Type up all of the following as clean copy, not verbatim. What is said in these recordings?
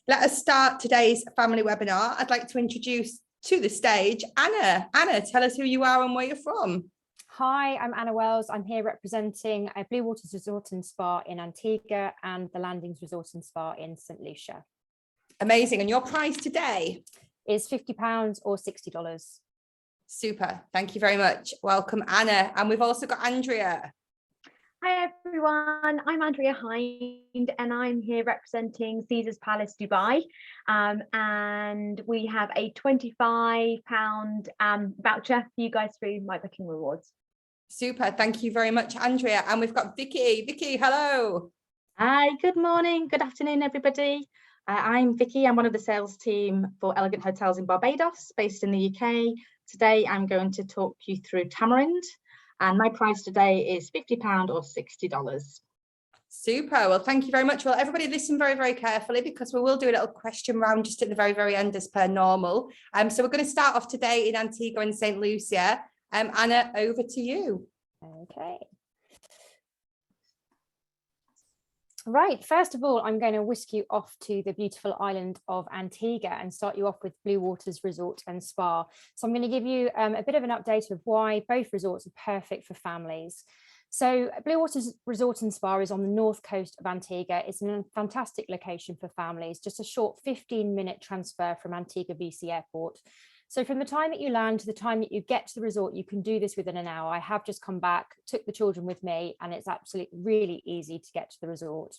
Let us start today's family webinar. I'd like to introduce to the stage Anna. Anna, tell us who you are and where you're from. Hi, I'm Anna Wells. I'm here representing Blue Waters Resort and Spa in Antigua and the Landings Resort and Spa in St. Lucia. Amazing. And your price today is £50 or $60. Super. Thank you very much. Welcome, Anna. And we've also got Andrea. Hi everyone, I'm Andrea Hind and I'm here representing Caesar's Palace Dubai, and we have a £25 voucher for you guys through My Booking Rewards. Super, thank you very much, Andrea. And we've got Vicky. Vicky, hello. Hi, good morning, good afternoon everybody. I'm Vicky, I'm one of the sales team for Elegant Hotels in Barbados, based in the UK. Today I'm going to talk you through Tamarind. And my price today is £50 or $60. Super. Well, thank you very much. Well, everybody listen very, very carefully because we will do a little question round just at the very, very end as per normal. So we're going to start off today in Antigua and St. Lucia. Anna, over to you. Okay. Right, first of all, I'm going to whisk you off to the beautiful island of Antigua and start you off with Blue Waters Resort and Spa. So I'm going to give you a bit of an update of why both resorts are perfect for families. So Blue Waters Resort and Spa is on the north coast of Antigua. It's a fantastic location for families, just a short 15-minute transfer from Antigua VC Airport. So from the time that you land to the time that you get to the resort, you can do this within an hour. I have just come back, took the children with me, and it's absolutely really easy to get to the resort.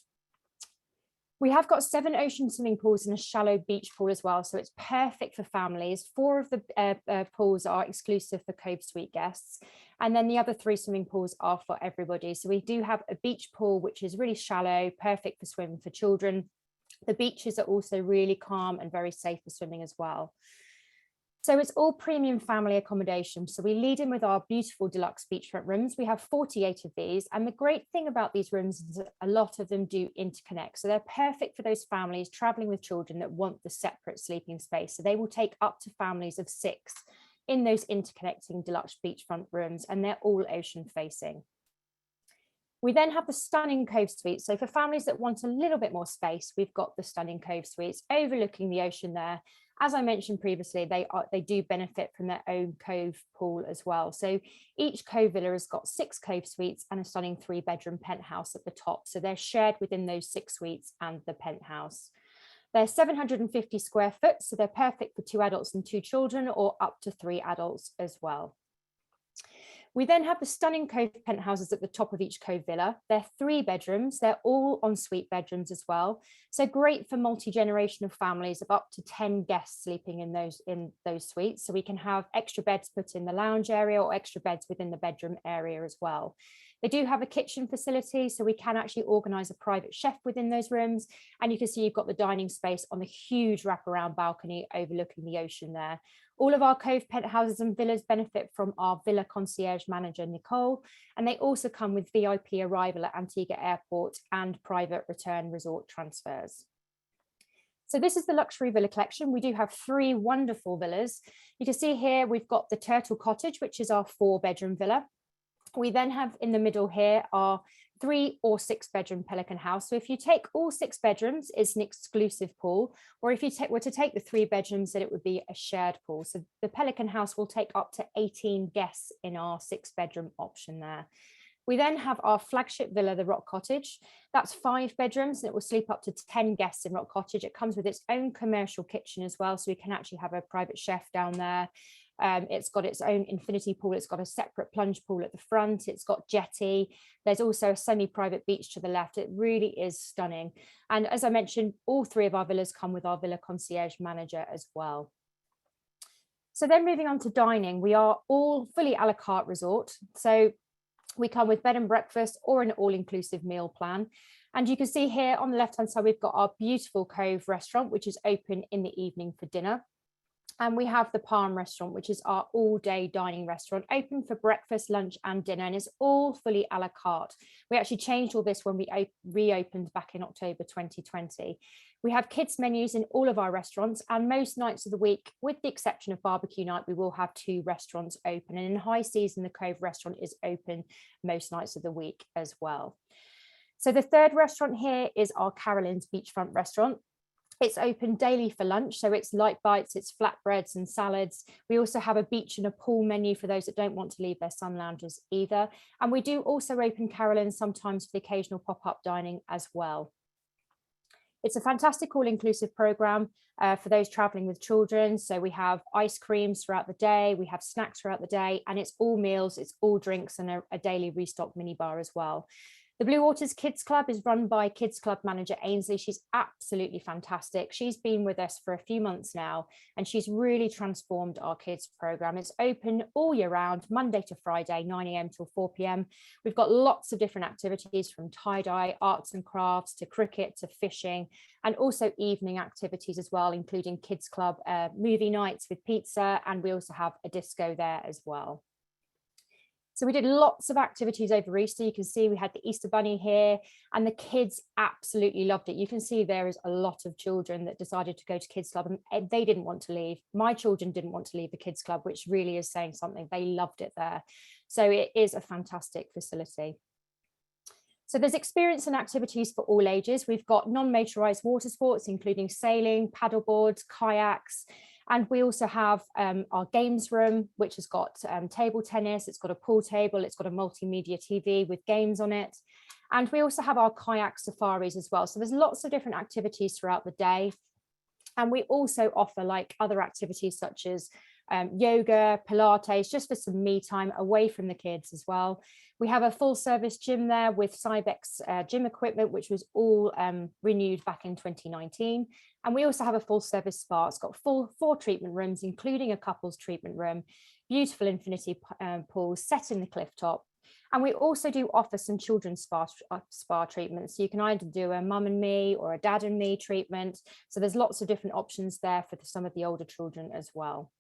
We have got 7 ocean swimming pools and a shallow beach pool as well, so it's perfect for families. 4 of the pools are exclusive for Cove Suite guests, and then the other 3 swimming pools are for everybody. So we do have a beach pool, which is really shallow, perfect for swimming for children. The beaches are also really calm and very safe for swimming as well. So it's all premium family accommodation. So we lead in with our beautiful deluxe beachfront rooms. We have 48 of these. And the great thing about these rooms is that a lot of them do interconnect. So they're perfect for those families traveling with children that want the separate sleeping space. So they will take up to families of 6 in those interconnecting deluxe beachfront rooms, and they're all ocean facing. We then have the stunning Cove Suites. So for families that want a little bit more space, we've got the stunning Cove Suites overlooking the ocean there. As I mentioned previously, they do benefit from their own cove pool as well. So each cove villa has got 6 cove suites and a stunning 3-bedroom penthouse at the top. So they're shared within those 6 suites and the penthouse. They're 750 square foot, so they're perfect for 2 adults and 2 children, or up to 3 adults as well. We then have the stunning cove penthouses at the top of each cove villa. They're 3 bedrooms. They're all ensuite bedrooms as well. So great for multi-generational families of up to 10 guests sleeping in those suites. So we can have extra beds put in the lounge area or extra beds within the bedroom area as well. They do have a kitchen facility, so we can actually organise a private chef within those rooms. And you can see you've got the dining space on the huge wraparound balcony overlooking the ocean there. All of our cove penthouses and villas benefit from our villa concierge manager, Nicole, and they also come with VIP arrival at Antigua Airport and private return resort transfers. So this is the luxury villa collection. We do have 3 wonderful villas. You can see here we've got the Turtle Cottage, which is our 4-bedroom villa. We then have in the middle here our 3 or 6 bedroom Pelican House. So if you take all 6 bedrooms, it's an exclusive pool, or if you were to take the 3 bedrooms, then it would be a shared pool. So the Pelican House will take up to 18 guests in our 6-bedroom option there. We then have our flagship villa, the Rock Cottage. That's 5 bedrooms and it will sleep up to 10 guests in Rock Cottage. It comes with its own commercial kitchen as well, so we can actually have a private chef down there. It's got its own infinity pool. It's got a separate plunge pool at the front. It's got jetty. There's also a semi-private beach to the left. It really is stunning. And as I mentioned, all 3 of our villas come with our villa concierge manager as well. So then moving on to dining, we are all fully a la carte resort. So we come with bed and breakfast or an all-inclusive meal plan. And you can see here on the left-hand side, we've got our beautiful Cove restaurant, which is open in the evening for dinner. And we have the Palm restaurant, which is our all-day dining restaurant, open for breakfast, lunch and dinner, and it's all fully a la carte. We actually changed all this when we reopened back in October 2020. We have kids menus in all of our restaurants, and most nights of the week, with the exception of barbecue night, we will have 2 restaurants open. And in high season, the Cove restaurant is open most nights of the week as well. So the third restaurant here is our Carolyn's Beachfront restaurant. It's open daily for lunch, so it's light bites, it's flatbreads and salads. We also have a beach and a pool menu for those that don't want to leave their sun loungers either. And we do also open carol-ins sometimes for the occasional pop-up dining as well. It's a fantastic all-inclusive program for those traveling with children. So we have ice creams throughout the day, we have snacks throughout the day, and it's all meals, it's all drinks, and a daily restock minibar as well. The Blue Waters Kids Club is run by Kids Club manager Ainsley. She's absolutely fantastic. She's been with us for a few months now, and she's really transformed our kids program. It's open all year round, Monday to Friday, 9 a.m. till 4 p.m. We've got lots of different activities, from tie-dye, arts and crafts, to cricket, to fishing, and also evening activities as well, including Kids Club movie nights with pizza, and we also have a disco there as well. So we did lots of activities over Easter. You can see we had the Easter Bunny here, and the kids absolutely loved it. You can see there is a lot of children that decided to go to Kids Club, and they didn't want to leave. My children didn't want to leave the Kids Club, which really is saying something. They loved it there. So it is a fantastic facility. So there's experience and activities for all ages. We've got non-motorized water sports, including sailing, paddleboards, kayaks. And we also have our games room, which has got table tennis, it's got a pool table, it's got a multimedia TV with games on it. And we also have our kayak safaris as well. So there's lots of different activities throughout the day. And we also offer like other activities such as yoga, Pilates, just for some me time away from the kids as well. We have a full service gym there with Cybex gym equipment, which was all renewed back in 2019. And we also have a full service spa. It's got 4 treatment rooms, including a couples treatment room, beautiful infinity pools set in the cliff top. And we also do offer some children's spa treatments. So you can either do a mum and me or a dad and me treatment. So there's lots of different options there for some of the older children as well.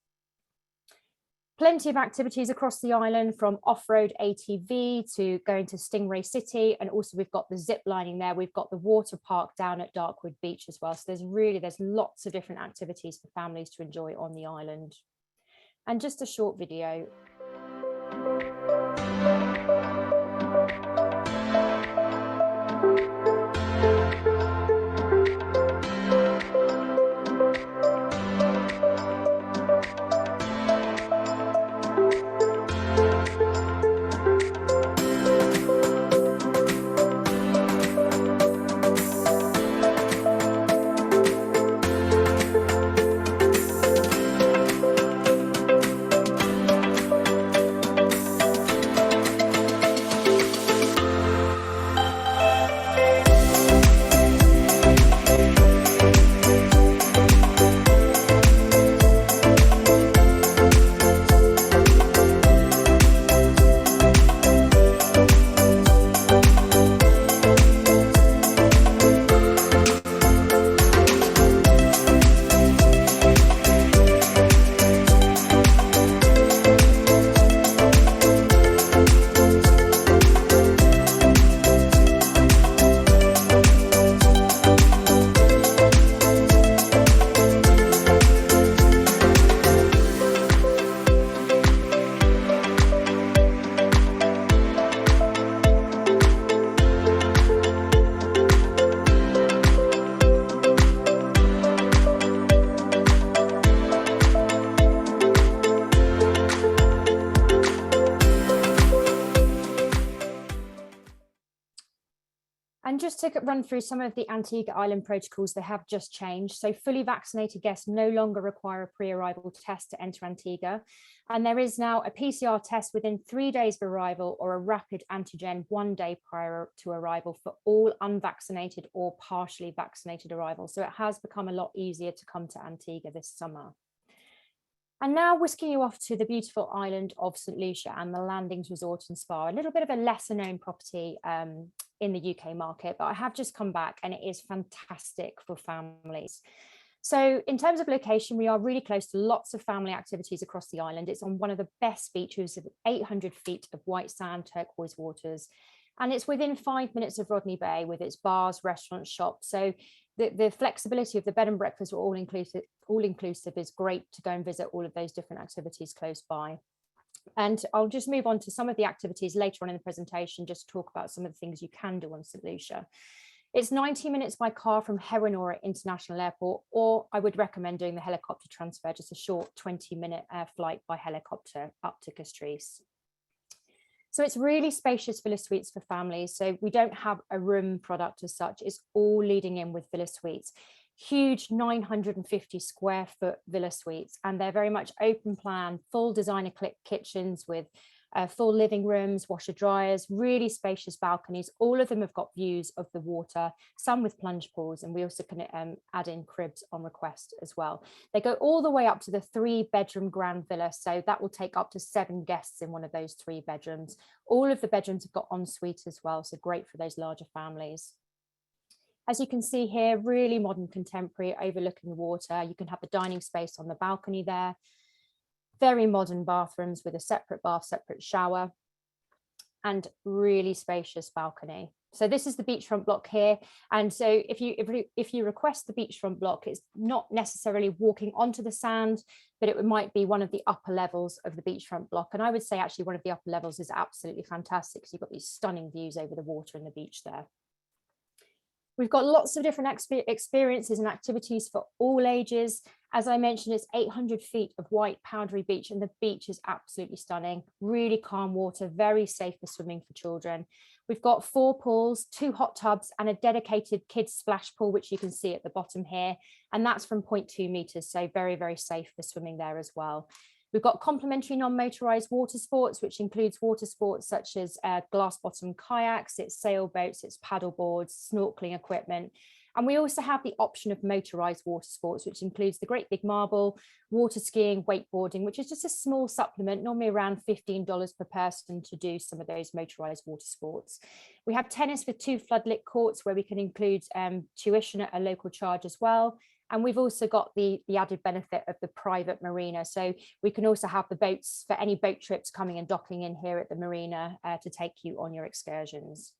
Plenty of activities across the island, from off-road ATV to going to Stingray City. And also we've got the zip lining there. We've got the water park down at Darkwood Beach as well. So there's lots of different activities for families to enjoy on the island. And just a short video. And just to run through some of the Antigua Island protocols, they have just changed. So fully vaccinated guests no longer require a pre-arrival test to enter Antigua. And there is now a PCR test within 3 days of arrival, or a rapid antigen 1 day prior to arrival for all unvaccinated or partially vaccinated arrivals. So it has become a lot easier to come to Antigua this summer. And now whisking you off to the beautiful island of St. Lucia and the Landings Resort and Spa, a little bit of a lesser known property in the UK market, but I have just come back and it is fantastic for families. So in terms of location, we are really close to lots of family activities across the island. It's on one of the best beaches with 800 feet of white sand, turquoise waters. And it's within 5 minutes of Rodney Bay with its bars, restaurants, shops. So the flexibility of the bed and breakfast or all inclusive is great to go and visit all of those different activities close by. And I'll just move on to some of the activities later on in the presentation, just to talk about some of the things you can do on St. Lucia. It's 90 minutes by car from Heronora International Airport, or I would recommend doing the helicopter transfer, just a short 20-minute flight by helicopter up to Castries. So it's really spacious villa suites for families. So we don't have a room product as such. It's all leading in with villa suites. Huge 950 square foot villa suites, and they're very much open plan, full designer kitchens with full living rooms, washer dryers, really spacious balconies. All of them have got views of the water, some with plunge pools, and we also can add in cribs on request as well. They go all the way up to the 3-bedroom grand villa, so that will take up to 7 guests in one of those 3 bedrooms. All of the bedrooms have got ensuite as well, so great for those larger families. As you can see here, really modern contemporary, overlooking the water. You can have the dining space on the balcony there. Very modern bathrooms with a separate bath, separate shower, and really spacious balcony. So this is the beachfront block here. And so if you request the beachfront block, it's not necessarily walking onto the sand, but it might be one of the upper levels of the beachfront block. And I would say actually one of the upper levels is absolutely fantastic, because you've got these stunning views over the water and the beach there. We've got lots of different experiences and activities for all ages. As I mentioned, it's 800 feet of white powdery beach, and the beach is absolutely stunning. Really calm water, very safe for swimming for children. We've got 4 pools, 2 hot tubs, and a dedicated kids splash pool, which you can see at the bottom here. And that's from 0.2 meters, so very, very safe for swimming there as well. We've got complementary non-motorized water sports, which includes water sports such as glass bottom kayaks, it's sailboats, it's paddle boards, snorkeling equipment. And we also have the option of motorized water sports, which includes the Great Big Marble, water skiing, wakeboarding, which is just a small supplement, normally around $15 per person to do some of those motorized water sports. We have tennis with 2 floodlit courts where we can include tuition at a local charge as well. And we've also got the added benefit of the private marina. So we can also have the boats for any boat trips coming and docking in here at the marina to take you on your excursions.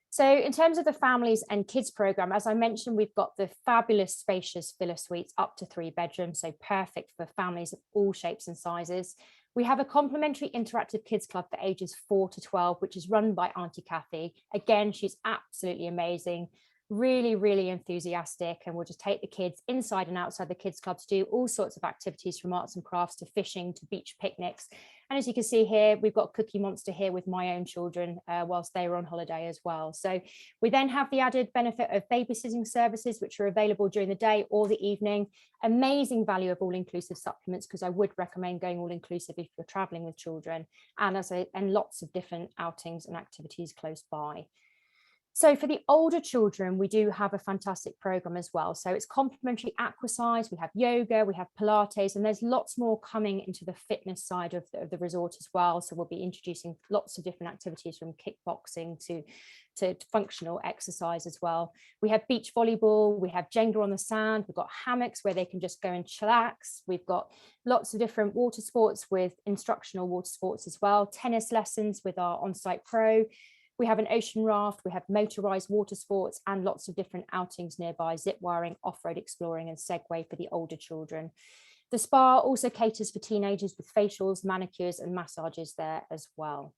So in terms of the families and kids program, as I mentioned, we've got the fabulous spacious villa suites up to 3 bedrooms, so perfect for families of all shapes and sizes. We have a complimentary interactive kids club for ages 4 to 12, which is run by Auntie Kathy. Again, she's absolutely amazing. Really, really enthusiastic, and we'll just take the kids inside and outside the kids club to do all sorts of activities, from arts and crafts to fishing to beach picnics. And as you can see here, we've got Cookie Monster here with my own children whilst they were on holiday as well. So we then have the added benefit of babysitting services, which are available during the day or the evening. Amazing value of all-inclusive supplements, because I would recommend going all-inclusive if you're traveling with children, and lots of different outings and activities close by. So for the older children, we do have a fantastic program as well. So it's complimentary aquascience, we have yoga, we have Pilates, and there's lots more coming into the fitness side of the resort as well. So we'll be introducing lots of different activities, from kickboxing to functional exercise as well. We have beach volleyball, we have Jenga on the sand, we've got hammocks where they can just go and chillax. We've got lots of different water sports with instructional water sports as well, tennis lessons with our on-site pro. We have an ocean raft, we have motorized water sports, and lots of different outings nearby, zip wiring, off-road exploring, and Segway for the older children. The spa also caters for teenagers with facials, manicures, and massages there as well.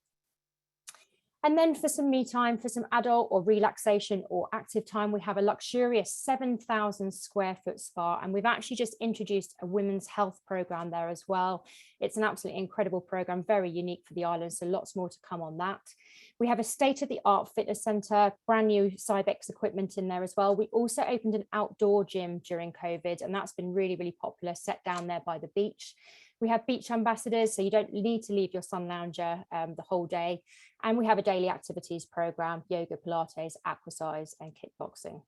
And then for some me time, for some adult or relaxation or active time, we have a luxurious 7,000 square foot spa. And we've actually just introduced a women's health program there as well. It's an absolutely incredible program, very unique for the island. So lots more to come on that. We have a state-of-the-art fitness center, brand new Cybex equipment in there as well. We also opened an outdoor gym during COVID, and that's been really, really popular, set down there by the beach. We have beach ambassadors, so you don't need to leave your sun lounger the whole day. And we have a daily activities program, yoga, Pilates, aquascience, and kickboxing.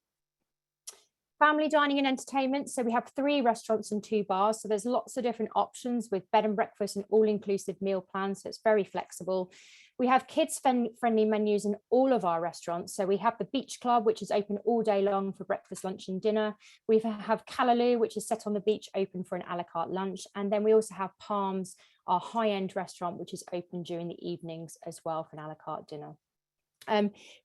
Family dining and entertainment. So we have 3 restaurants and 2 bars. So there's lots of different options with bed and breakfast and all-inclusive meal plans. So it's very flexible. We have kids-friendly menus in all of our restaurants. So we have the Beach Club, which is open all day long for breakfast, lunch and dinner. We have Callaloo, which is set on the beach, open for an a la carte lunch. And then we also have Palms, our high-end restaurant, which is open during the evenings as well for an a la carte dinner.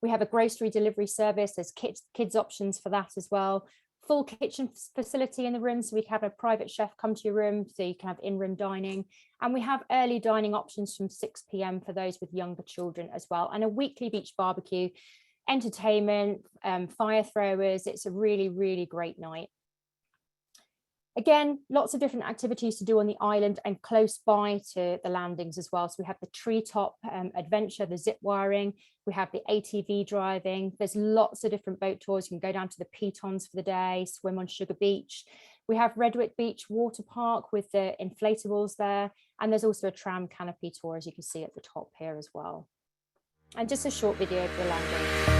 We have a grocery delivery service. There's kids options for that as well. Full kitchen facility in the room, so we can have a private chef come to your room, so you can have in-room dining. And we have early dining options from 6 p.m. for those with younger children as well, and a weekly beach barbecue. entertainment, fire throwers. It's a really, really great night. Again, lots of different activities to do on the island and close by to the landings as well. So we have the treetop adventure, the zip wiring, we have the ATV driving. There's lots of different boat tours. You can go down to the Pitons for the day, swim on Sugar Beach. We have Redwick Beach Water Park with the inflatables there. And there's also a tram canopy tour, as you can see at the top here as well. And just a short video of the landing.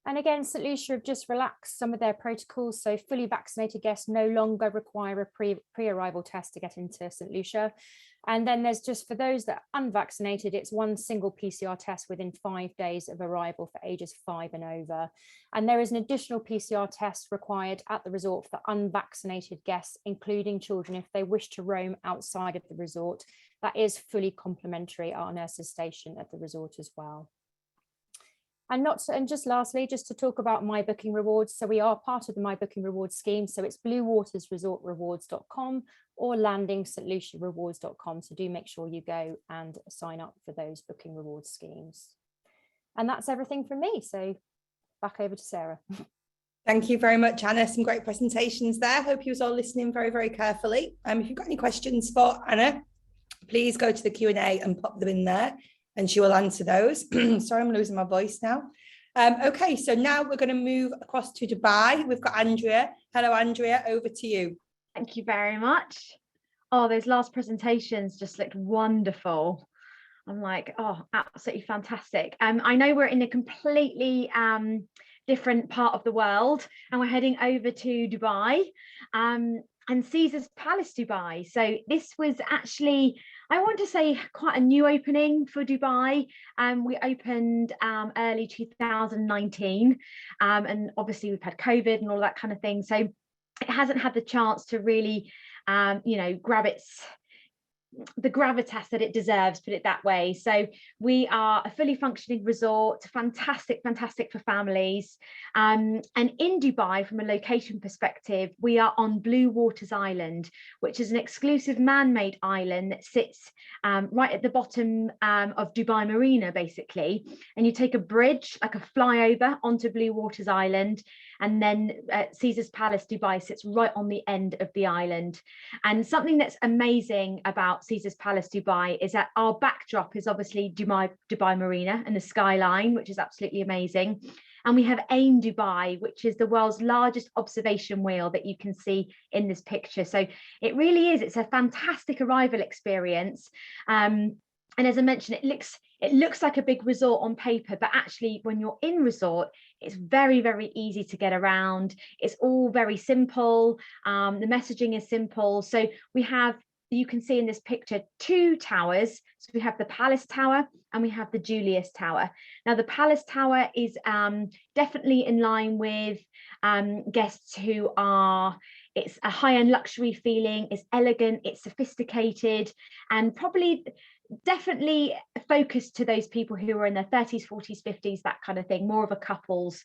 And again, St. Lucia have just relaxed some of their protocols. So fully vaccinated guests no longer require a pre-arrival test to get into St. Lucia. And then there's just, for those that are unvaccinated, it's one single PCR test within 5 days of arrival for ages 5 and over. And there is an additional PCR test required at the resort for unvaccinated guests, including children, if they wish to roam outside of the resort. That is fully complimentary at our nurses station at the resort as well. And just lastly, just to talk about My Booking Rewards. So we are part of the My Booking Rewards scheme. So it's bluewatersresortrewards.com or landingstluciarewards.com. So do make sure you go and sign up for those booking rewards schemes. And that's everything from me. So back over to Sarah. Thank you very much, Anna. Some great presentations there. Hope you was all listening very, very carefully. If you've got any questions for Anna, please go to the Q&A and pop them in there, and she will answer those. Sorry, I'm losing my voice now. Okay, so now we're going to move across to Dubai. We've got Andrea. Hello, Andrea, over to you. Thank you very much. Oh, those last presentations just looked wonderful. I'm like, oh, absolutely fantastic. I know we're in a completely different part of the world, and we're heading over to Dubai. And Caesar's Palace Dubai. So this was actually, I want to say, quite a new opening for Dubai. We opened early 2019, and obviously we've had COVID and all that kind of thing. So it hasn't had the chance to really, grab the gravitas that it deserves, put it that way. So we are a fully functioning resort, fantastic for families. And in Dubai, from a location perspective, we are on Blue Waters Island, which is an exclusive man-made island that sits right at the bottom of Dubai Marina, basically. And you take a bridge, like a flyover, onto Blue Waters Island, and then Caesar's Palace Dubai sits right on the end of the island. And something that's amazing about Caesar's Palace Dubai is that our backdrop is obviously Dubai Marina and the skyline, which is absolutely amazing. And we have AIM Dubai, which is the world's largest observation wheel that you can see in this picture. So it really is, it's a fantastic arrival experience. And as I mentioned, it looks like a big resort on paper, but actually when you're in resort, it's very, very easy to get around. It's all very simple. The messaging is simple. So we have, you can see in this picture, 2 towers. So we have the Palace Tower and we have the Julius Tower. Now the Palace Tower is definitely in line with guests who are, it's a high-end luxury feeling, it's elegant, it's sophisticated, and probably definitely focused to those people who are in their 30s, 40s, 50s, that kind of thing, more of a couple's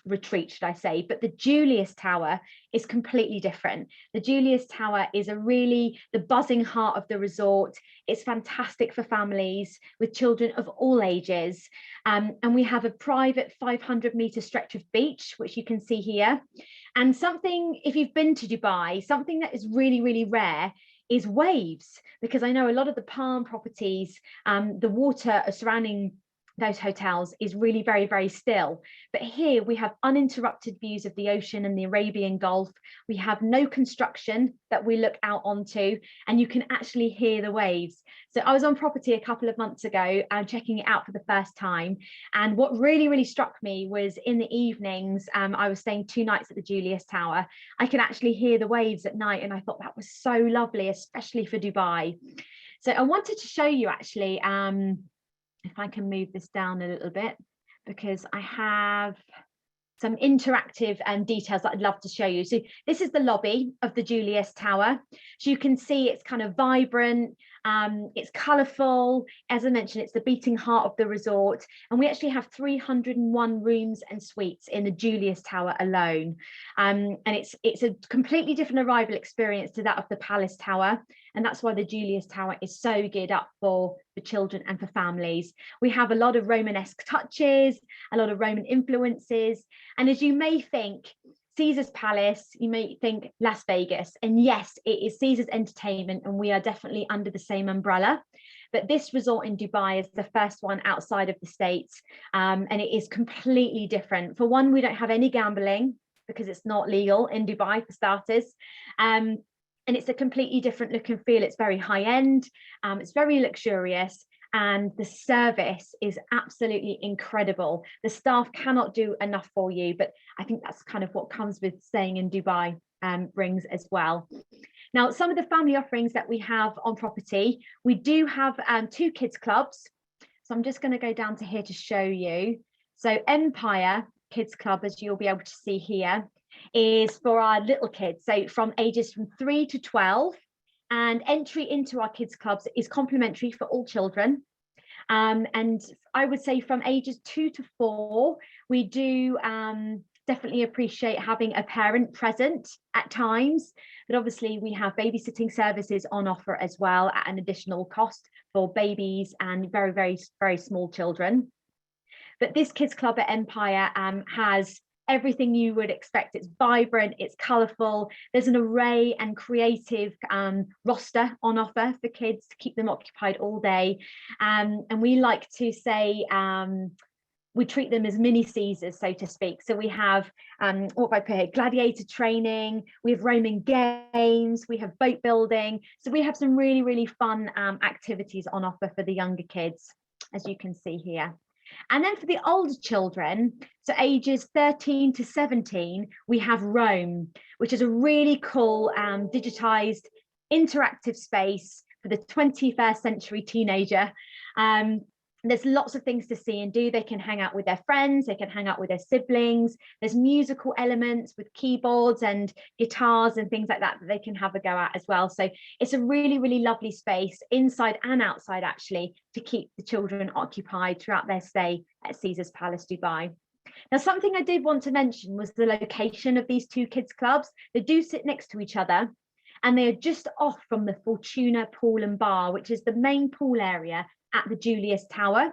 retreat, should I say. But the Julius Tower is completely different. The Julius Tower is the buzzing heart of the resort. It's fantastic for families with children of all ages. And we have a private 500-meter stretch of beach, which you can see here. And something, if you've been to Dubai, something that is really, really rare is waves, because I know a lot of the palm properties, the water surrounding those hotels is really very, very still. But here we have uninterrupted views of the ocean and the Arabian Gulf. We have no construction that we look out onto, and you can actually hear the waves. So I was on property a couple of months ago and checking it out for the first time. And what really, really struck me was in the evenings, I was staying 2 nights at the Julius Tower. I could actually hear the waves at night. And I thought that was so lovely, especially for Dubai. So I wanted to show you actually, if I can move this down a little bit, because I have some interactive details that I'd love to show you. So this is the lobby of the Julius Tower. So you can see it's kind of vibrant, it's colourful. As I mentioned, it's the beating heart of the resort. And we actually have 301 rooms and suites in the Julius Tower alone. And it's a completely different arrival experience to that of the Palace Tower. And that's why the Julius Tower is so geared up for children and for families. We have a lot of Romanesque touches, a lot of Roman influences. And as you may think, Caesar's Palace, you may think Las Vegas. And yes, it is Caesar's Entertainment, and we are definitely under the same umbrella. But this resort in Dubai is the first one outside of the States. And it is completely different. For one, we don't have any gambling because it's not legal in Dubai, for starters. And it's a completely different look and feel. It's very high end, it's very luxurious, and the service is absolutely incredible. The staff cannot do enough for you, but I think that's kind of what comes with staying in Dubai brings as well. Now, some of the family offerings that we have on property, we do have 2 kids clubs. So I'm just going to go down to here to show you. So Empire Kids Club, as you'll be able to see here, is for our little kids, so from ages from 3 to 12, and entry into our kids clubs is complimentary for all children. And I would say from ages 2 to 4, we do definitely appreciate having a parent present at times, but obviously we have babysitting services on offer as well at an additional cost for babies and very, very, very small children. But this kids club at Empire has everything you would expect. It's vibrant, it's colourful. There's an array and creative roster on offer for kids to keep them occupied all day. And we like to say we treat them as mini Caesars, so to speak. So we have what I put here, gladiator training, we have Roman games, we have boat building. So we have some really, really fun activities on offer for the younger kids, as you can see here. And then for the older children, so ages 13 to 17, we have Rome, which is a really cool digitized interactive space for the 21st century teenager. There's lots of things to see and do. They can hang out with their friends, they can hang out with their siblings. There's musical elements with keyboards and guitars and things like that they can have a go at as well. So it's a really, really lovely space inside and outside, actually, to keep the children occupied throughout their stay at Caesar's Palace Dubai. Now, something I did want to mention was the location of these 2 kids clubs. They do sit next to each other, and they are just off from the Fortuna Pool and Bar, which is the main pool area at the Julius Tower.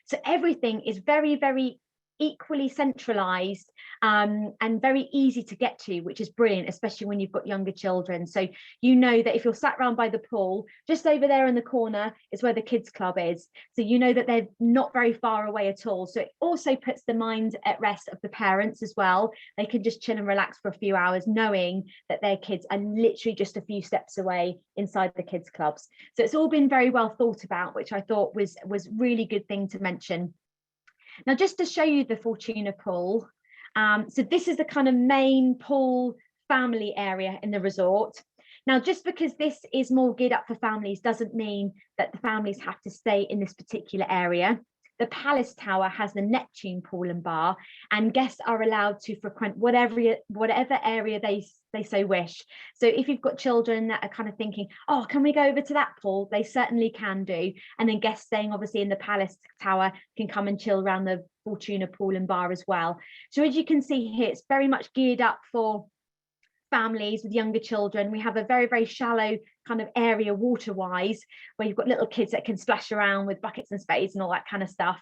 So everything is very, very equally centralized and very easy to get to, which is brilliant, especially when you've got younger children. So you know that if you're sat around by the pool, just over there in the corner is where the kids club is. So you know that they're not very far away at all. So it also puts the mind at rest of the parents as well. They can just chill and relax for a few hours, knowing that their kids are literally just a few steps away inside the kids clubs. So it's all been very well thought about, which I thought was really good thing to mention. Now, just to show you the Fortuna pool, so this is the kind of main pool family area in the resort. Now, just because this is more geared up for families doesn't mean that the families have to stay in this particular area. The Palace Tower has the Neptune Pool and Bar, and guests are allowed to frequent whatever area they so wish. So if you've got children that are kind of thinking, oh, can we go over to that pool? They certainly can do. And then guests staying obviously in the Palace Tower can come and chill around the Fortuna Pool and Bar as well. So as you can see here, it's very much geared up for families with younger children. We have a very, very shallow kind of area water-wise, where you've got little kids that can splash around with buckets and spades and all that kind of stuff.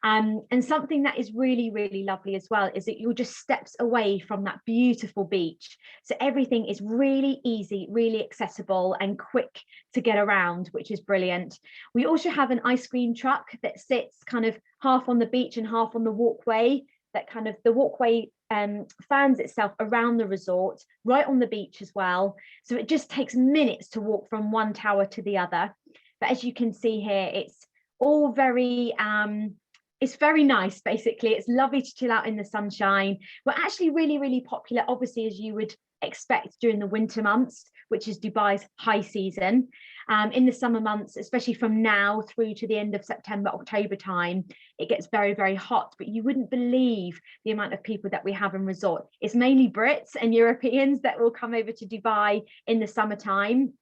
And something that is really, really lovely as well is that you're just steps away from that beautiful beach. So everything is really easy, really accessible and quick to get around, which is brilliant. We also have an ice cream truck that sits kind of half on the beach and half on the walkway. That kind of the walkway fans itself around the resort, right on the beach as well. So it just takes minutes to walk from one tower to the other. But as you can see here, it's all very it's very nice. Basically, it's lovely to chill out in the sunshine. We're actually really, really popular, obviously, as you would expect, during the winter months, which is Dubai's high season. In the summer months, especially from now through to the end of September, October time, it gets very, very hot, but you wouldn't believe the amount of people that we have in resort. It's mainly Brits and Europeans that will come over to Dubai in the summertime.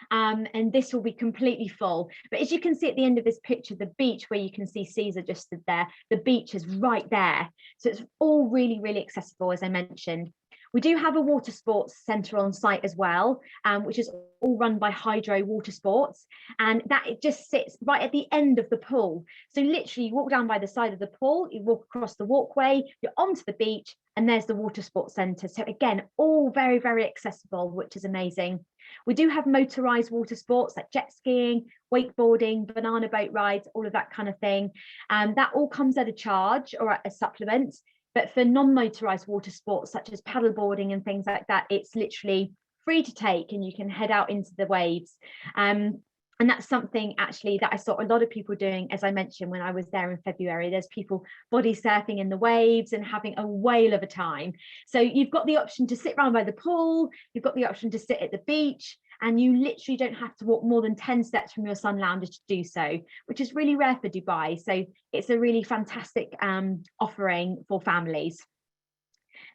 And this will be completely full. But as you can see at the end of this picture, the beach where you can see Caesar just stood there, the beach is right there. So it's all really, really accessible, as I mentioned. We do have a water sports centre on site as well, which is all run by Hydro Water Sports, and that it just sits right at the end of the pool. So literally you walk down by the side of the pool, you walk across the walkway, you're onto the beach, and there's the water sports centre. So again, all very, very accessible, which is amazing. We do have motorised water sports like jet skiing, wakeboarding, banana boat rides, all of that kind of thing. That all comes at a charge or at a supplement. But for non-motorised water sports, such as paddleboarding and things like that, it's literally free to take and you can head out into the waves. And that's something actually that I saw a lot of people doing, as I mentioned, when I was there in February. There's people body surfing in the waves and having a whale of a time. So you've got the option to sit around by the pool, you've got the option to sit at the beach, and you literally don't have to walk more than 10 steps from your sun lounger to do so, which is really rare for Dubai. So it's a really fantastic offering for families.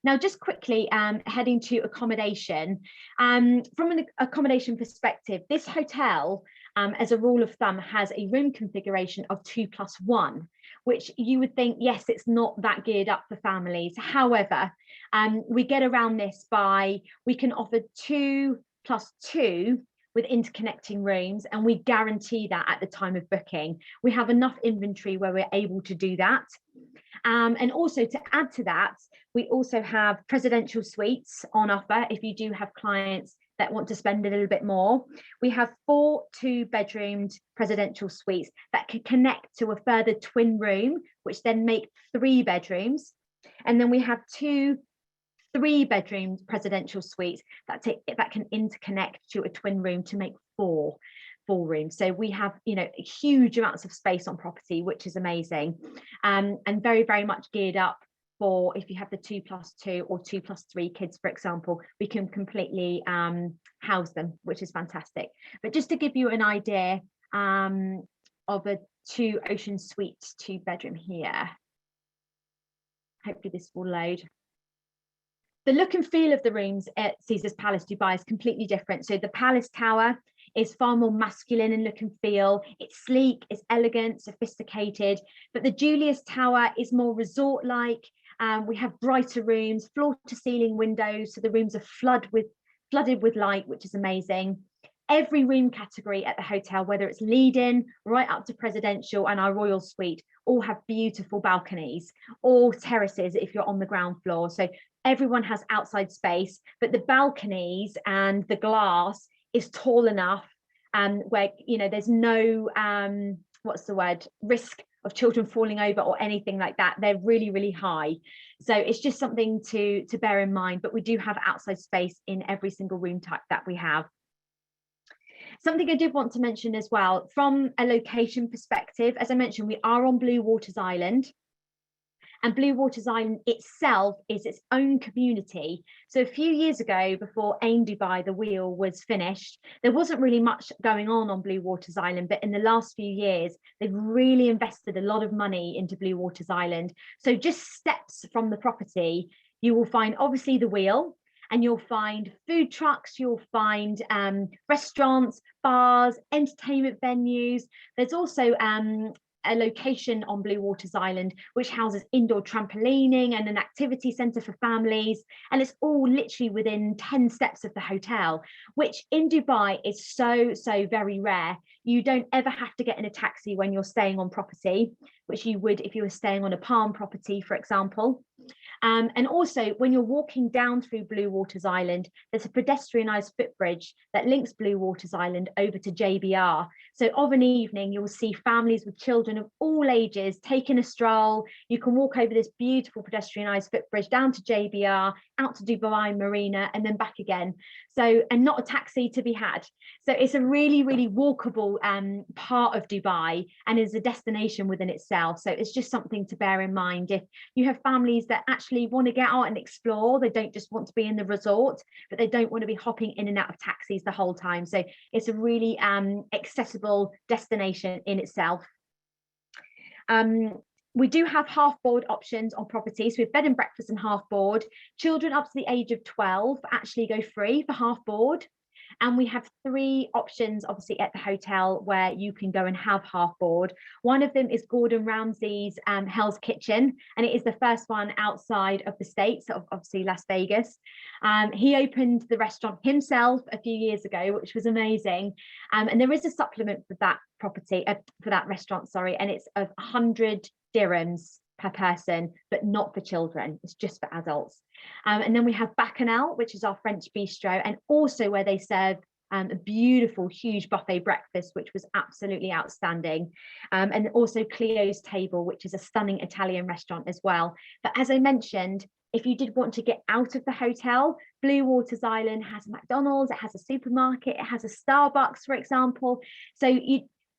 Now, just quickly heading to accommodation. From an accommodation perspective, this hotel, as a rule of thumb, has a room configuration of 2+1, which you would think, yes, it's not that geared up for families. However, we get around this by, we can offer 2+2 with interconnecting rooms, and we guarantee that at the time of booking. We have enough inventory where we're able to do that. And also to add to that, we also have presidential suites on offer if you do have clients that want to spend a little bit more. We have 4 2-bedroomed presidential suites that can connect to a further twin room, which then make 3 bedrooms. And then we have 2 3-bedroom presidential suites that can interconnect to a twin room to make 4 rooms. So we have, you know, huge amounts of space on property, which is amazing, and very, very much geared up for if you have the 2+2 or 2+3 kids, for example, we can completely house them, which is fantastic. But just to give you an idea of a 2 ocean suite 2-bedroom here, hopefully this will load. The look and feel of the rooms at Caesar's Palace Dubai is completely different. So the Palace Tower is far more masculine in look and feel. It's sleek, it's elegant, sophisticated. But the Julius Tower is more resort-like. We have brighter rooms, floor-to-ceiling windows, so the rooms are flooded with light, which is amazing. Every room category at the hotel, whether it's lead-in, right up to presidential and our royal suite, all have beautiful balconies or terraces if you're on the ground floor. So everyone has outside space, but the balconies and the glass is tall enough where, you know, there's no risk of children falling over or anything like that. They're really, really high. So it's just something to bear in mind, but we do have outside space in every single room type that we have. Something I did want to mention as well, from a location perspective, as I mentioned, we are on Blue Waters Island. And Blue Waters Island itself is its own community. So a few years ago, before Ain Dubai, the wheel, was finished, there wasn't really much going on Blue Waters Island. But in the last few years, they've really invested a lot of money into Blue Waters Island. So just steps from the property, you will find obviously the wheel, and you'll find food trucks, you'll find restaurants, bars, entertainment venues. There's also a location on Blue Waters Island which houses indoor trampolining and an activity centre for families, and it's all literally within 10 steps of the hotel, which in Dubai is so very rare. You don't ever have to get in a taxi when you're staying on property, which you would if you were staying on a palm property, for example. And also, when you're walking down through Blue Waters Island, there's a pedestrianised footbridge that links Blue Waters Island over to JBR. So of an evening, you'll see families with children of all ages taking a stroll. You can walk over this beautiful pedestrianised footbridge down to JBR, out to Dubai Marina, and then back again. So, and not a taxi to be had. So it's a really walkable part of Dubai, and is a destination within itself. So it's just something to bear in mind. If you have families that actually want to get out and explore, they don't just want to be in the resort, but they don't want to be hopping in and out of taxis the whole time. So it's a really accessible destination in itself. We do have half board options on properties. We have bed and breakfast and half board. Children up to the age of 12 actually go free for half board. And we have 3 options, obviously, at the hotel where you can go and have half board. One of them is Gordon Ramsay's Hell's Kitchen, and it is the first one outside of the States, of obviously Las Vegas. He opened the restaurant himself a few years ago, which was amazing. And there is a supplement for that property, for that restaurant, sorry, and it's of 100 dirhams per person, but not for children. It's just for adults. And then we have Bacchanal, which is our French bistro, and also where they serve a beautiful, huge buffet breakfast, which was absolutely outstanding. And also Cleo's Table, which is a stunning Italian restaurant as well. But as I mentioned, if you did want to get out of the hotel, Blue Waters Island has a McDonald's, it has a supermarket, it has a Starbucks, for example. So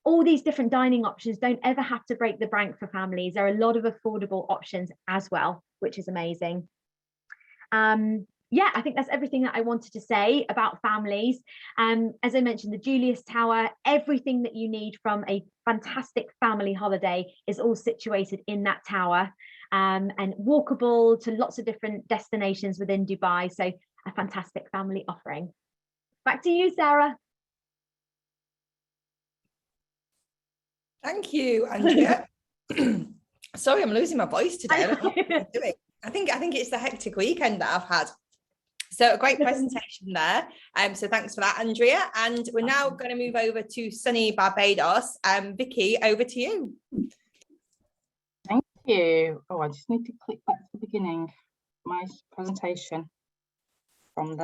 all these different dining options don't ever have to break the bank for families. There are a lot of affordable options as well, which is amazing. Yeah, I think that's everything that I wanted to say about families. As I mentioned, the Julius Tower, everything that you need from a fantastic family holiday is all situated in that tower, and walkable to lots of different destinations within Dubai. So a fantastic family offering. Back to you, Sarah. Thank you, Andrea. Sorry, I'm losing my voice today. I don't know what I'm doing. I think it's the hectic weekend that I've had. So a great presentation there. So thanks for that, Andrea. And we're now going to move over to sunny Barbados. Vicky, over to you. Thank you. Oh, I just need to click back to the beginning. My presentation from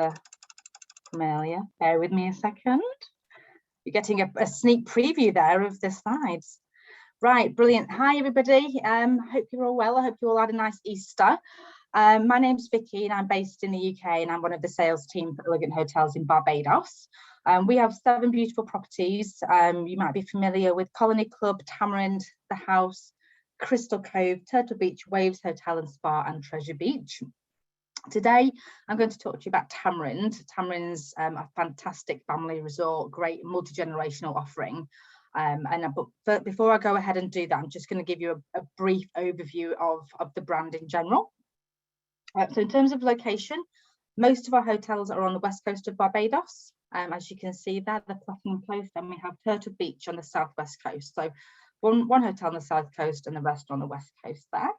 earlier. Bear with me a second. You're getting a sneak preview there of the slides. Right, brilliant. Hi, everybody. Hope you're all well. I hope you all had a nice Easter. My name's Vicky and I'm based in the UK, and I'm one of the sales team for Elegant Hotels in Barbados. We have 7 beautiful properties. You might be familiar with Colony Club, Tamarind, The House, Crystal Cove, Turtle Beach, Waves Hotel and Spa, and Treasure Beach. Today, I'm going to talk to you about Tamarind. Tamarind's a fantastic family resort, great multi-generational offering. But before I go ahead and do that, I'm just going to give you a brief overview of the brand in general. So in terms of location, most of our hotels are on the west coast of Barbados. As you can see there, the Platinum Coast, and we have Turtle Beach on the southwest coast. So one hotel on the south coast and the rest on the west coast there.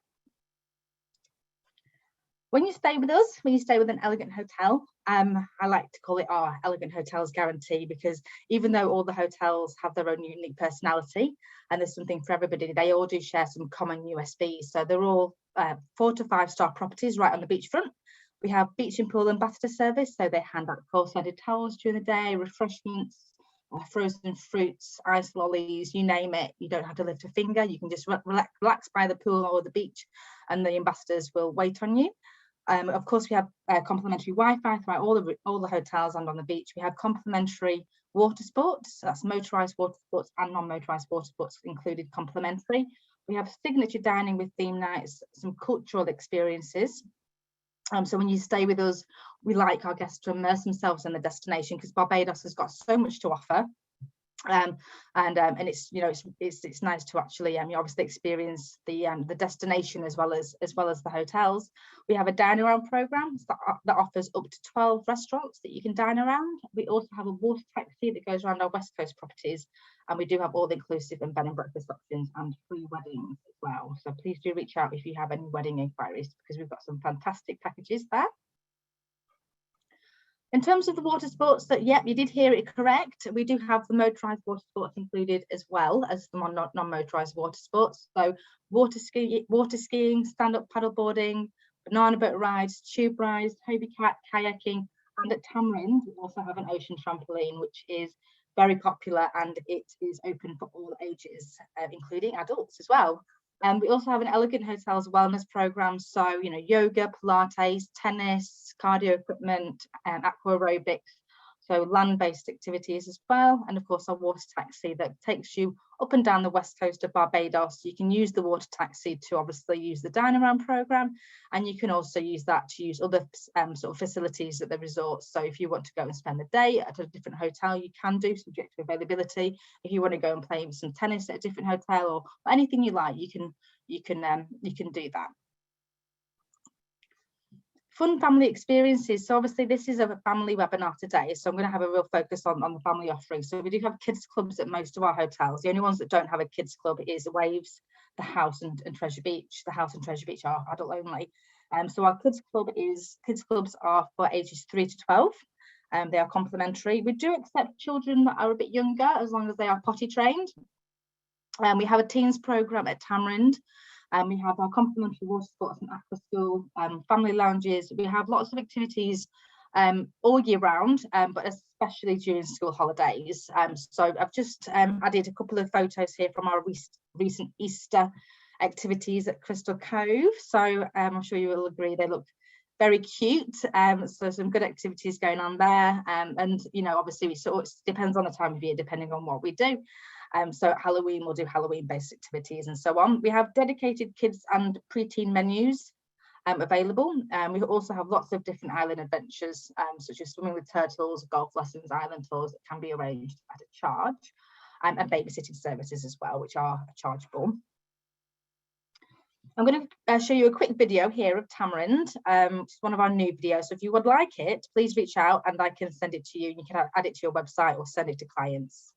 When you stay with us, when you stay with an Elegant Hotel, I like to call it our Elegant Hotels guarantee, because even though all the hotels have their own unique personality and there's something for everybody, they all do share some common USPs. So they're all 4 to 5 star properties right on the beachfront. We have beach and pool ambassador service, so they hand out cold-sided towels during the day, refreshments, frozen fruits, ice lollies, you name it. You don't have to lift a finger. You can just relax by the pool or the beach, and the ambassadors will wait on you. Of course, we have complimentary Wi-Fi throughout all the hotels and on the beach. We have complimentary water sports, so that's motorised water sports and non-motorised water sports included complimentary. We have signature dining with theme nights, some cultural experiences. So when you stay with us, we like our guests to immerse themselves in the destination, because Barbados has got so much to offer. And it's, you know, it's nice to actually you obviously experience the destination as well as the hotels. We have a dine around program that offers up to 12 restaurants that you can dine around. We also have a water taxi that goes around our West Coast properties, and we do have all inclusive and bed and breakfast options and free weddings as well. So please do reach out if you have any wedding inquiries, because we've got some fantastic packages there. In terms of the water sports, that, yep, you did hear it correct. We do have the motorised water sports included as well as the non-motorised water sports. So water skiing, stand-up paddleboarding, banana boat rides, tube rides, Hobie kayaking, and at Tamarind we also have an ocean trampoline, which is very popular, and it is open for all ages, including adults as well. And we also have an Elegant Hotels wellness program, so, you know, yoga, Pilates, tennis, cardio equipment, and aqua aerobics, so land-based activities as well. And of course, our water taxi that takes you up and down the west coast of Barbados. You can use the water taxi to obviously use the dine around program, and you can also use that to use other sort of facilities at the resort. So if you want to go and spend the day at a different hotel, you can do, subject to availability. If you want to go and play some tennis at a different hotel, or anything you like, you can do that. Fun family experiences. So obviously this is a family webinar today, so I'm going to have a real focus on the family offering. So we do have kids clubs at most of our hotels. The only ones that don't have a kids club is Waves, the House, and Treasure Beach. The House and Treasure Beach are adult only. So our kids clubs are for ages 3 to 12. They are complimentary. We do accept children that are a bit younger, as long as they are potty trained. We have a teens program at Tamarind. We have our complimentary water sports and aqua school, family lounges. We have lots of activities all year round, but especially during school holidays. So I've just added a couple of photos here from our recent Easter activities at Crystal Cove. So I'm sure you will agree they look very cute. So some good activities going on there. And, you know, obviously it depends on the time of year, depending on what we do. So at Halloween, we'll do Halloween-based activities and so on. We have dedicated kids and preteen menus available. We also have lots of different island adventures, such as swimming with turtles, golf lessons, island tours that can be arranged at a charge, and babysitting services as well, which are chargeable. I'm going to show you a quick video here of Tamarind. It's one of our new videos. So if you would like it, please reach out and I can send it to you. You can add it to your website or send it to clients.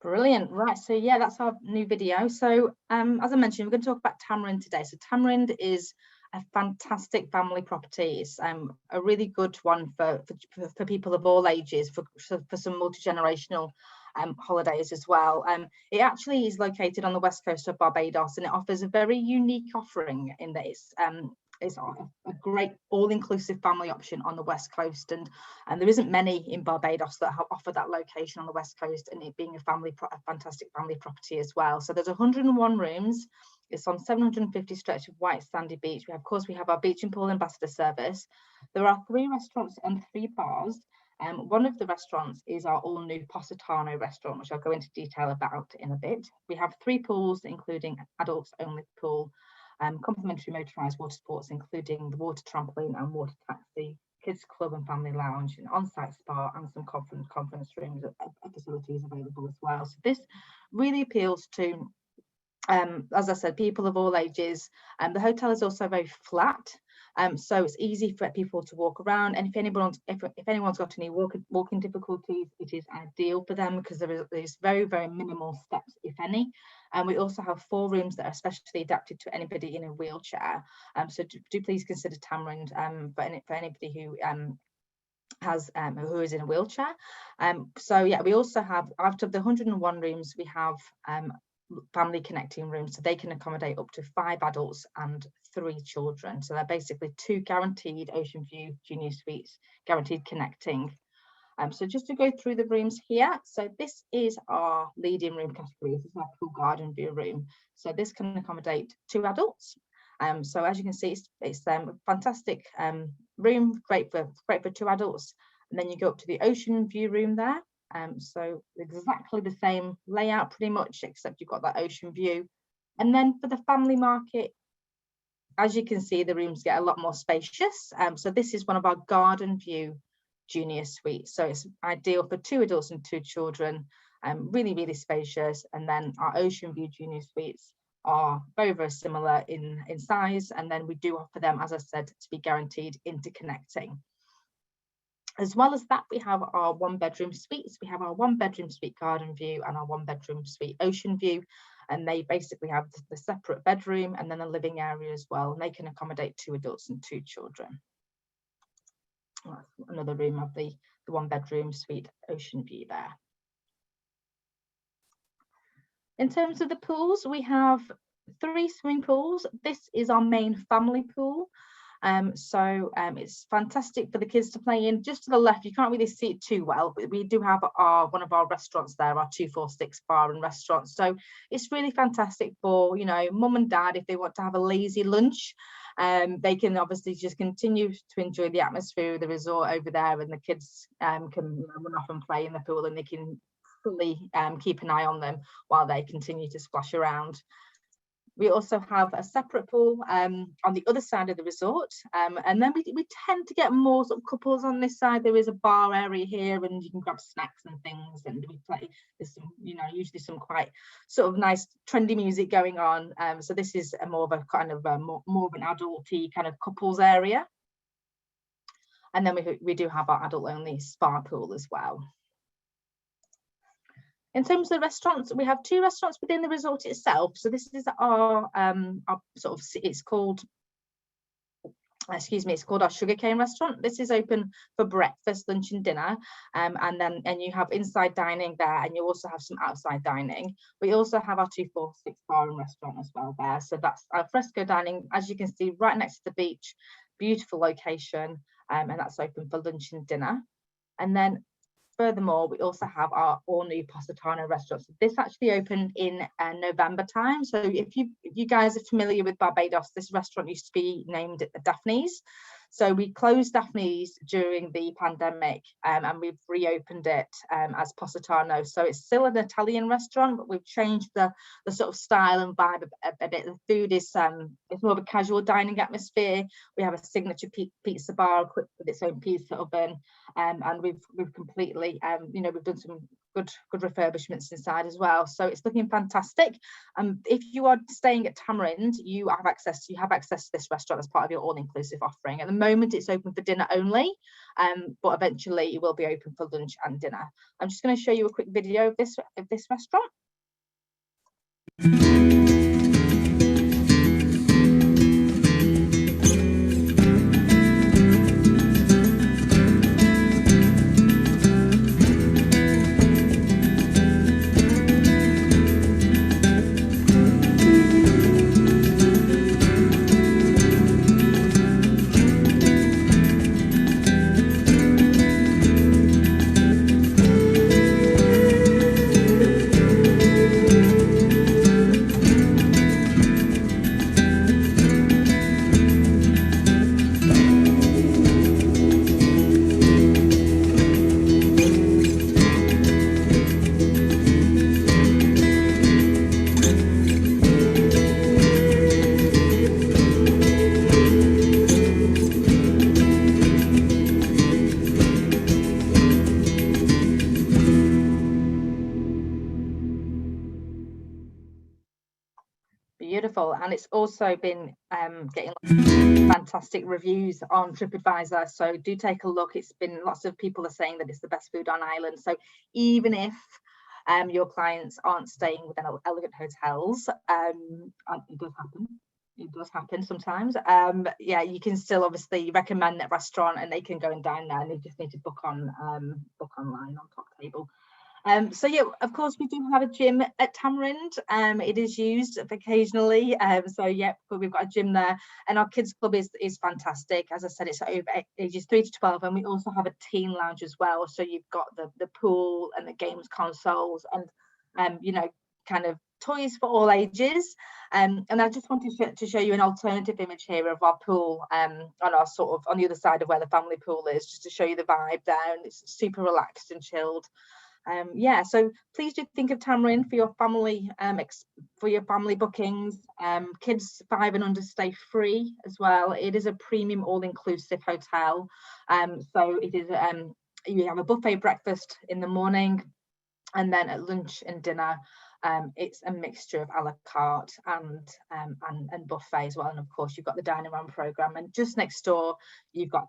Brilliant. Right, so yeah, that's our new video. So as I mentioned, we're going to talk about Tamarind today. So Tamarind is a fantastic family property. It's a really good one for people of all ages, for some multi-generational holidays as well. It actually is located on the west coast of Barbados, and it offers a very unique offering in that it's a great all-inclusive family option on the west coast, and there isn't many in Barbados that offer that location on the west coast, and it being a fantastic family property as well. So there's 101 rooms. It's on 750 stretch of white sandy beach. Of course, we have our beach and pool ambassador service. There are 3 restaurants and 3 bars. One of the restaurants is our all-new Positano restaurant, which I'll go into detail about in a bit. We have 3 pools, including adults only pool, complimentary motorised water sports, including the water trampoline and water taxi, kids club and family lounge, an on-site spa, and some conference rooms facilities available as well. So this really appeals to, as I said, people of all ages. The hotel is also very flat, so it's easy for people to walk around. And if anyone's got any walking difficulties, it is ideal for them because there's very, very minimal steps, if any. And we also have 4 rooms that are especially adapted to anybody in a wheelchair. So do please consider Tamarind for anybody who who is in a wheelchair. So yeah, we also have, out of the 101 rooms, we have family connecting rooms, so they can accommodate up to 5 adults and 3 children. So they're basically 2 guaranteed Ocean View Junior Suites, guaranteed connecting. So just to go through the rooms here, so this is our leading room category. This is our pool garden view room. So this can accommodate 2 adults. So as you can see, it's a fantastic room, great for 2 adults. And then you go up to the ocean view room there. So exactly the same layout pretty much, except you've got that ocean view. And then for the family market, as you can see, the rooms get a lot more spacious. So this is one of our garden view junior suites. So it's ideal for 2 adults and 2 children, really, really spacious. And then our ocean view junior suites are very, very similar in size. And then we do offer them, as I said, to be guaranteed interconnecting. As well as that, we have our 1-bedroom suites. We have our 1-bedroom suite garden view and our 1-bedroom suite ocean view. And they basically have the separate bedroom and then a living area as well. And they can accommodate 2 adults and 2 children. That's another room of the 1-bedroom suite ocean view there. In terms of the pools, we have 3 swimming pools. This is our main family pool. It's fantastic for the kids to play in. Just to the left, you can't really see it too well, but we do have one of our restaurants there, our 246 bar and restaurant. So it's really fantastic for, mum and dad, if they want to have a lazy lunch. They can obviously just continue to enjoy the atmosphere of the resort over there, and the kids can run off and play in the pool, and they can fully keep an eye on them while they continue to splash around. We also have a separate pool on the other side of the resort, and then we tend to get more sort of couples on this side. There is a bar area here, and you can grab snacks and things, and we play. There's some, usually some quite sort of nice trendy music going on. So this is a more of a kind of more of an adulty kind of couples area. And then we do have our adult only spa pool as well. In terms of the restaurants, we have 2 restaurants within the resort itself. So this is our sort of, it's called our Sugarcane restaurant. This is open for breakfast, lunch and dinner. And you have inside dining there, and you also have some outside dining. We also have our 246 bar and restaurant as well there. So that's our fresco dining, as you can see, right next to the beach, beautiful location. And that's open for lunch and dinner. And then furthermore, we also have our all-new Positano restaurant. So this actually opened in November time. So if you guys are familiar with Barbados, this restaurant used to be named Daphne's. So we closed Daphne's during the pandemic, and we've reopened it as Positano. So it's still an Italian restaurant, but we've changed the sort of style and vibe a bit. The food is it's more of a casual dining atmosphere. We have a signature pizza bar equipped with its own pizza oven, and we've completely we've done some good refurbishments inside as well. So it's looking fantastic. If you are staying at Tamarind, you have access to this restaurant as part of your all-inclusive offering. At the moment, it's open for dinner only, but eventually it will be open for lunch and dinner. I'm just going to show you a quick video of this restaurant. Beautiful. And it's also been getting lots of fantastic reviews on TripAdvisor. So do take a look. It's been, lots of people are saying that it's the best food on island. So even if your clients aren't staying within Elegant Hotels, it does happen. It does happen sometimes. Yeah, you can still obviously recommend that restaurant and they can go and dine there, and they just need to book online on Top Table. So yeah, of course we do have a gym at Tamarind. It is used occasionally. So yeah, but we've got a gym there, and our kids club is fantastic. As I said, it's over ages 3 to 12, and we also have a teen lounge as well. So you've got the pool and the games consoles, and you know, kind of toys for all ages. And I just wanted to show you an alternative image here of our pool on our sort of on the other side of where the family pool is, just to show you the vibe there, and it's super relaxed and chilled. Yeah, so please do think of Tamarind for your family bookings. Kids 5 and under stay free as well. It is a premium all-inclusive hotel. So it is you have a buffet breakfast in the morning, and then at lunch and dinner it's a mixture of a la carte and buffet as well. And of course you've got the dining around program, and just next door you've got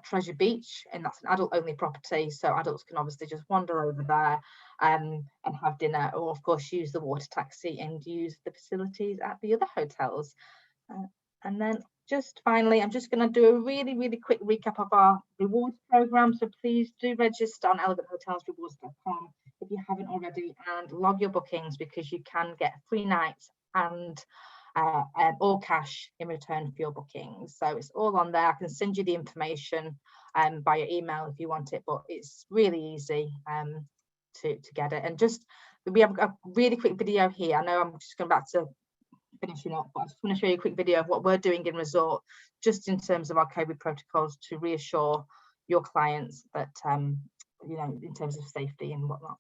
Treasure Beach, and that's an adult only property, so adults can obviously just wander over there and have dinner, or of course use the water taxi and use the facilities at the other hotels. And then just finally, I'm just going to do a really quick recap of our rewards program. So please do register on eleganthotelsrewards.com if you haven't already, and log your bookings, because you can get free nights and all cash in return for your bookings. So it's all on there. I can send you the information via email if you want it, but it's really easy to get it. And just, we have a really quick video here. I know I'm just going back to finishing up, but I just want to show you a quick video of what we're doing in resort, just in terms of our COVID protocols, to reassure your clients that you know, in terms of safety and whatnot.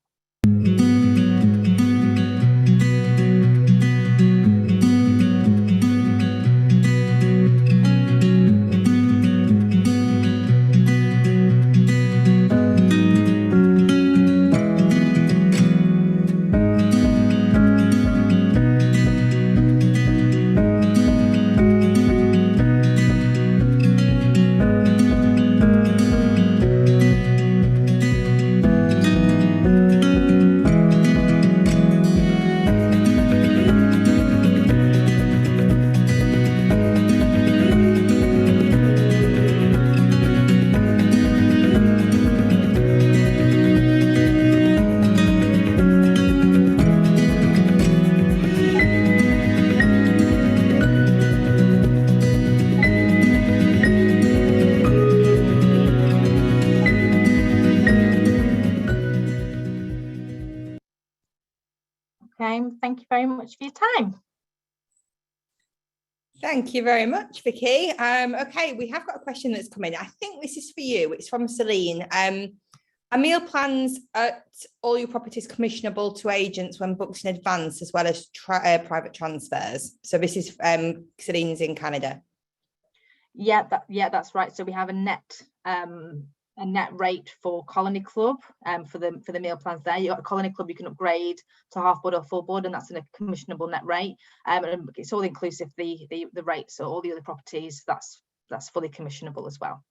Thank you very much for your time. Thank you very much, Vicky. Okay, we have got a question that's come in. I think this is for you. It's from Celine. Are meal plans at all your properties commissionable to agents when booked in advance, as well as private transfers? So this is Celine's in Canada. Yeah, that's right. So we have a net rate for Colony Club for the meal plans there. You got a Colony Club, you can upgrade to half board or full board, and that's in a commissionable net rate. And it's all inclusive, the rate. So all the other properties, that's fully commissionable as well.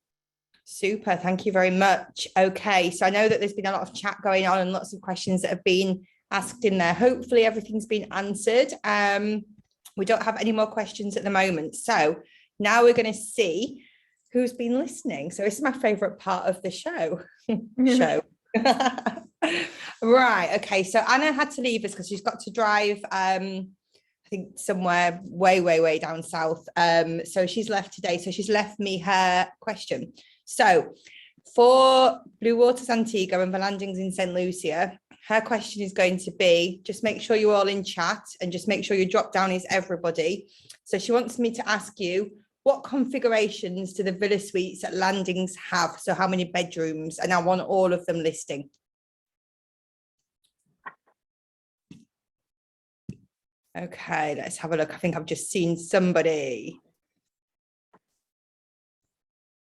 Super, thank you very much. Okay, so I know that there's been a lot of chat going on and lots of questions that have been asked in there. Hopefully everything's been answered. We don't have any more questions at the moment. So now we're going to see who's been listening. So this is my favorite part of the show. Right, okay, so Anna had to leave us because she's got to drive I think somewhere way down south, so she's left today. So she's left me her question. So for Blue Waters Antigua and the landings in St. Lucia, her question is going to be, just make sure you're all in chat and just make sure your drop down is everybody. So she wants me to ask you, what configurations do the villa suites at landings have? So how many bedrooms? And I want all of them listing. Okay, let's have a look. I think I've just seen somebody.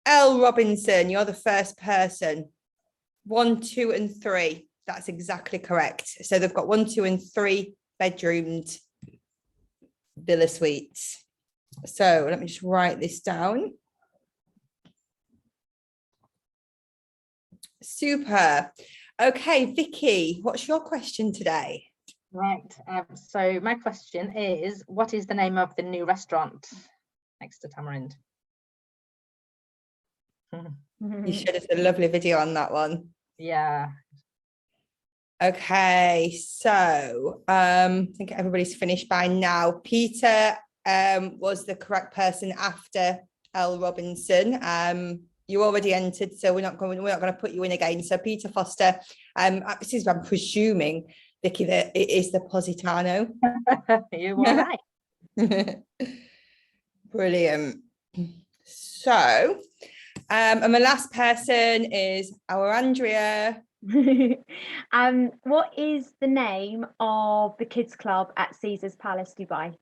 L. Robinson, you're the first person. 1, 2, and 3. That's exactly correct. So they've got 1, 2, and 3 bedroomed Villa Suites. So let me just write this down. Super. Okay, Vicky, what's your question today? Right. So my question is, what is the name of the new restaurant next to Tamarind? You showed us a lovely video on that one. Yeah. Okay, so I think everybody's finished by now. Peter was the correct person after L. Robinson. You already entered, so we're not going to put you in again. So Peter Foster, this is, I'm presuming, Vicky, that it is the Positano. You were right. Brilliant. So, and my last person is our Andrea. What is the name of the kids club at Caesar's Palace, Dubai?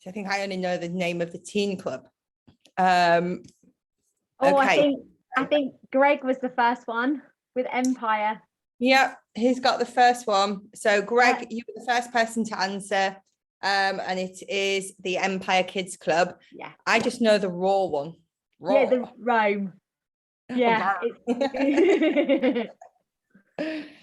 I think I only know the name of the teen club. Oh, Okay. I think Greg was the first one with Empire. Yeah, he's got the first one. So Greg, Yeah. you were the first person to answer. And it is the Empire Kids Club. Yeah. I just know the Raw one. Raw. Yeah, the Rome. Yeah.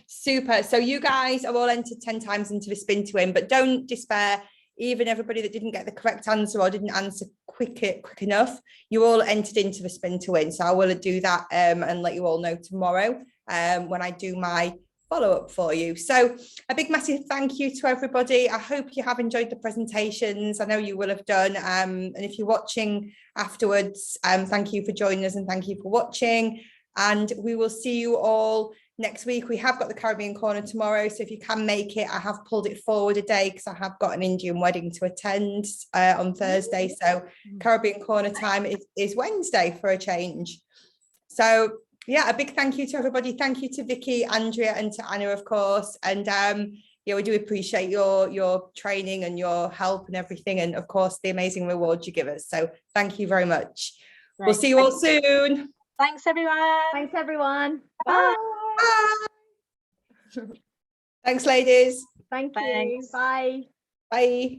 Super. So you guys are all entered 10 times into the spin to win, but don't despair. Even everybody that didn't get the correct answer or didn't answer quick enough, you all entered into the spin to win. So I will do that and let you all know tomorrow when I do my follow-up for you. So a big massive thank you to everybody. I hope you have enjoyed the presentations. I know you will have done. And if you're watching afterwards, thank you for joining us and thank you for watching. And we will see you all next week. We have got the Caribbean Corner tomorrow, so if you can make it, I have pulled it forward a day because I have got an Indian wedding to attend on Thursday. So Caribbean Corner time is Wednesday for a change. So yeah, a big thank you to everybody. Thank you to Vicky, Andrea, and to Anna, of course. And yeah, we do appreciate your training and your help and everything, and of course the amazing rewards you give us. So thank you very much. Right. We'll see you all soon. Thanks, everyone. Thanks, everyone. Bye. Bye. Thanks, ladies. Thank you. Bye. Bye.